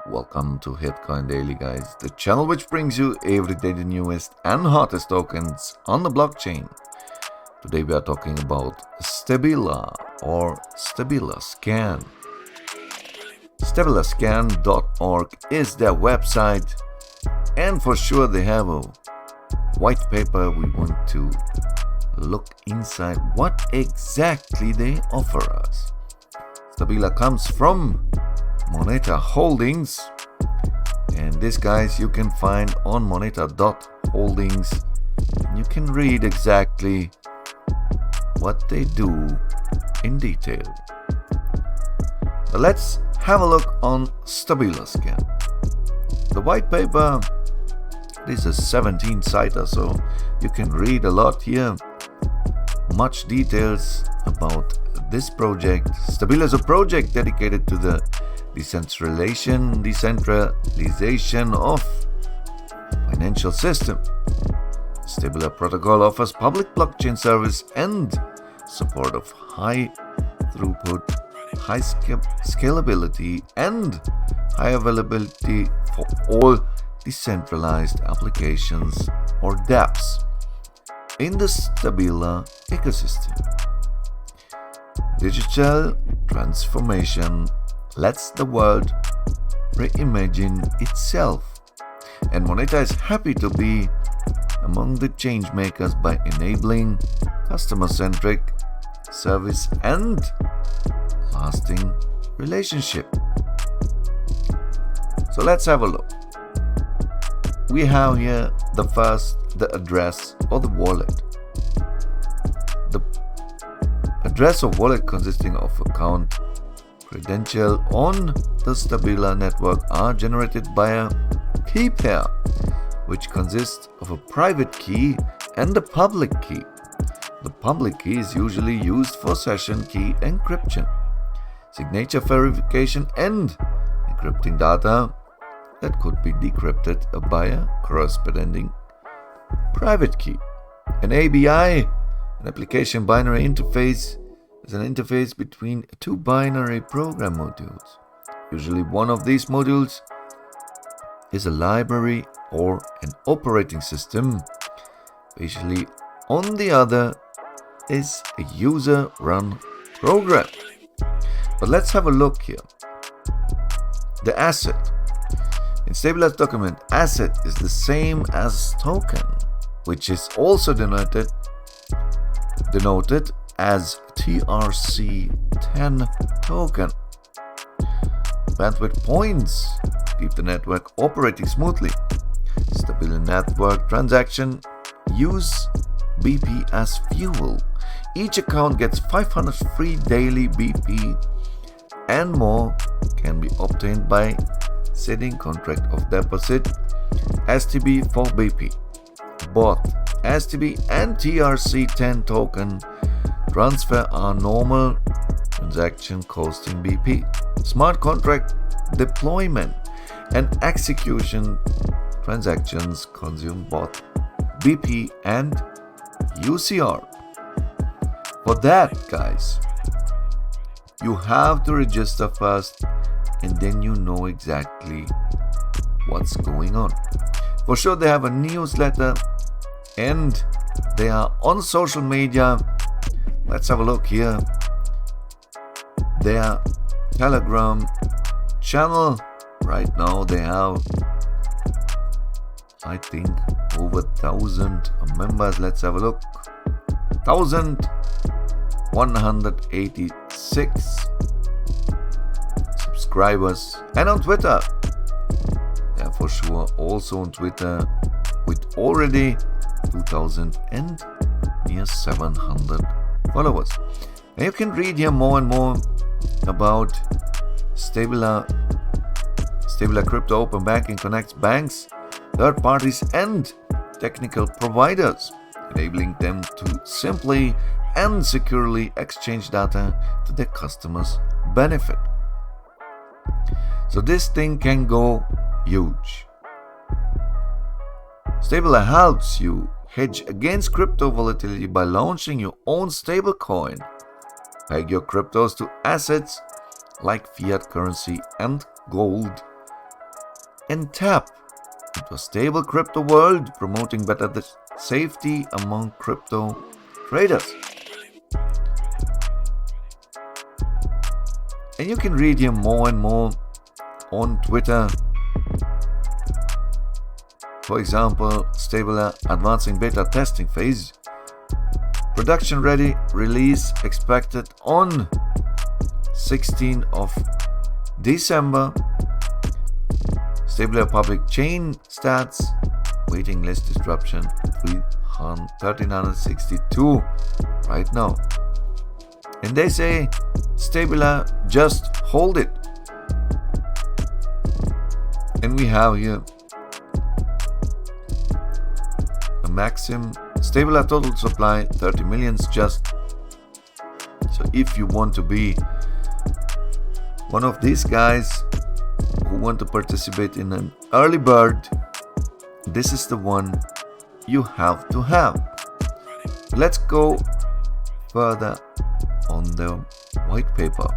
Welcome to Hitcoin Daily, guys, the channel which brings you every day the newest and hottest tokens on the blockchain. Today we are talking about Stabila or Stabila Scan. StabilaScan.org is their website, and for sure they have a white paper. We want to look inside what exactly they offer us. Stabila comes from Moneta Holdings, and this, guys, you can find on moneta.holdings. You can read exactly what they do in detail. But let's have a look on Stabila Scan. The white paper is a 17-sider, so you can read a lot here. Much details about this project. Stabila is a project dedicated to the decentralization of financial system. Stabila Protocol offers public blockchain service and support of high throughput, high scalability, and high availability for all decentralized applications or DApps in the Stabila ecosystem. Digital transformation lets the world reimagine itself, and Moneta is happy to be among the change makers by enabling customer-centric service and lasting relationship. So let's have a look. We have here the address of the wallet. The address of wallet consisting of account credential on the Stabila network are generated by a key pair, which consists of a private key and a public key. The public key is usually used for session key encryption, signature verification, and encrypting data that could be decrypted by a corresponding private key. An ABI, an application binary interface, is an interface between two binary program modules. Usually one of these modules is a library or an operating system. Usually on the other is a user-run program. But let's have a look here. The asset. In Stabila's document, asset is the same as token, which is also denoted as TRC10 token. Bandwidth points keep the network operating smoothly. Stabila network transaction use BP as fuel. Each account gets 500 free daily BP, and more can be obtained by setting contract of deposit STB for BP. Both STB and TRC10 token transfer are normal transaction costing BP. Smart contract deployment and execution transactions consume both BP and UCR. For that, guys, you have to register first, and then you know exactly what's going on. For sure, they have a newsletter and they are on social media. Let's have a look here. Their Telegram channel, right now they have, I think, over 1,000 members. Let's have a look. 1,186 subscribers. And on Twitter, they are for sure also on Twitter with already 2,000 and near 700 followers. And you can read here more and more about Stabila Crypto Open Banking connects banks, third parties, and technical providers, enabling them to simply and securely exchange data to their customers' benefit. So this thing can go huge. Stabila helps you hedge against crypto volatility by launching your own stablecoin. Peg your cryptos to assets like fiat currency and gold and tap into a stable crypto world, promoting better safety among crypto traders. And you can read here more and more on Twitter. For example, Stabila advancing beta testing phase. Production ready, release expected on 16th of December. Stabila public chain stats. Waiting list disruption 1362 right now. And they say, Stabila, just hold it. And we have here a maximum Stabila total supply 30 millions just. So if you want to be one of these guys who want to participate in an early bird, this is the one you have to have. Let's go further on the white paper.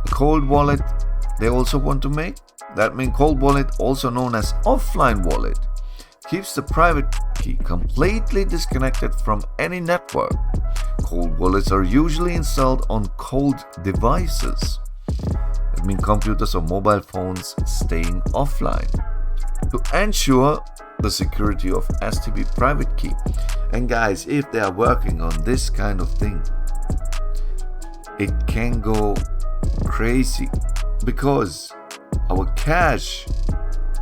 A cold wallet they also want to make. That means cold wallet, also known as offline wallet, keeps the private key completely disconnected from any network. Cold wallets are usually installed on cold devices. That means computers or mobile phones staying offline to ensure the security of STB private key. And guys, if they are working on this kind of thing, it can go crazy because our cash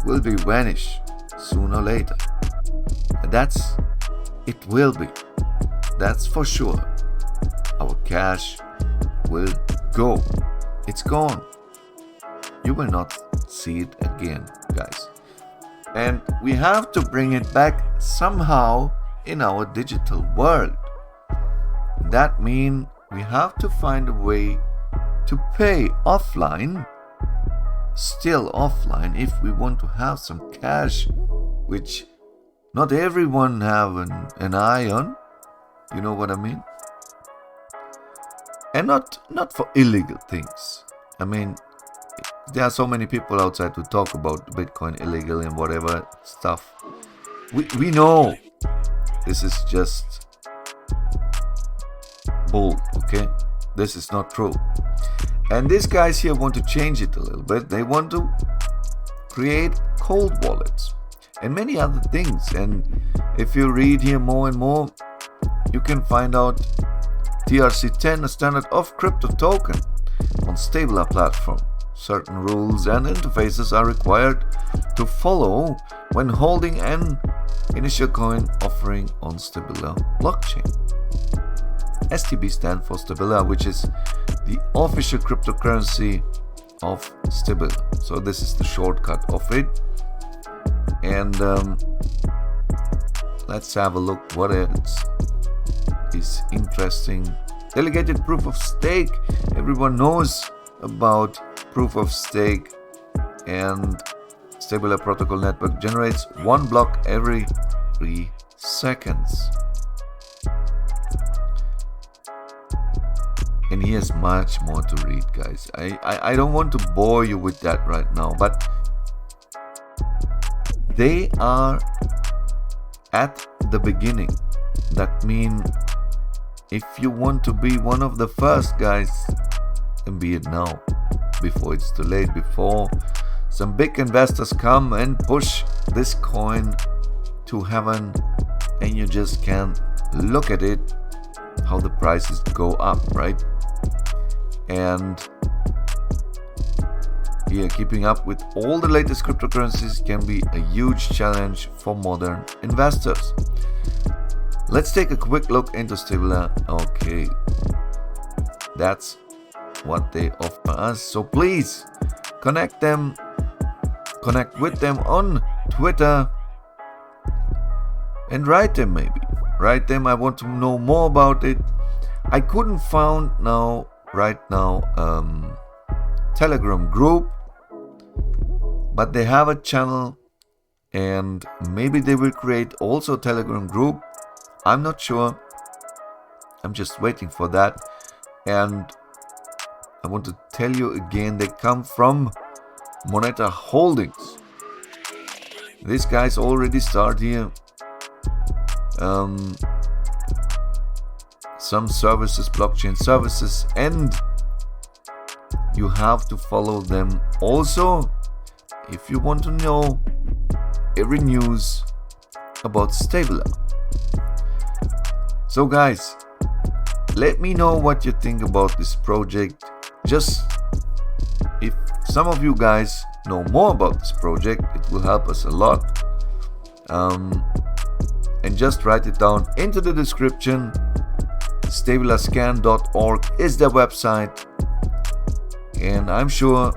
will be vanished sooner or later. It will be. That's for sure. Our cash will go. It's gone. You will not see it again, guys. And we have to bring it back somehow in our digital world. That means we have to find a way to pay offline, still offline, if we want to have some cash, which not everyone have an eye on. You know what I mean? And not for illegal things. I mean, there are so many people outside to talk about Bitcoin illegal and whatever stuff. We know this is just bull, okay? This is not true. And these guys here want to change it a little bit. They want to create cold wallets and many other things. And if you read here more and more, you can find out TRC10, a standard of crypto token on Stabila platform. Certain rules and interfaces are required to follow when holding an initial coin offering on Stabila blockchain. STB stands for Stabila, which is the official cryptocurrency of Stabila. So this is the shortcut of it. And let's have a look what else is interesting. Delegated proof of stake. Everyone knows about proof of stake, and Stabila Protocol network generates one block every 3 seconds. And here's much more to read, guys. I don't want to bore you with that right now, but they are at the beginning. That means if you want to be one of the first guys, then be it now, before it's too late, before some big investors come and push this coin to heaven and you just can't look at it, how the prices go up, right? And here, keeping up with all the latest cryptocurrencies can be a huge challenge for modern investors. Let's take a quick look into Stabila. Okay, that's what they offer us. So please connect with them on Twitter and write them maybe. Write them. I want to know more about it. I couldn't find right now Telegram group, but they have a channel and maybe they will create also Telegram group. I'm not sure. I'm just waiting for that. And I want to tell you again, they come from Moneta holdings. These guys already start here. Some services, blockchain services, and you have to follow them also if you want to know every news about Stabila. So guys, let me know what you think about this project. Just if some of you guys know more about this project, it will help us a lot. And just write it down into the description. Stabilascan.org is their website, and I'm sure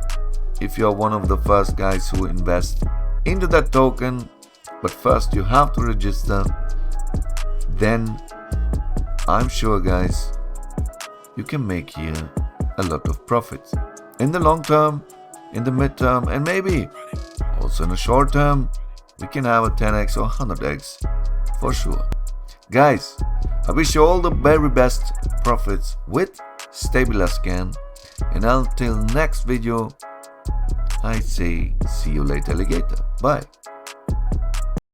if you're one of the first guys who invest into that token, but first you have to register, then I'm sure guys you can make here a lot of profits in the long term, in the mid term, and maybe also in the short term. We can have a 10x or 100x for sure. Guys, I wish you all the very best profits with Stabila Scan, and until next video, I say see you later, alligator. Bye.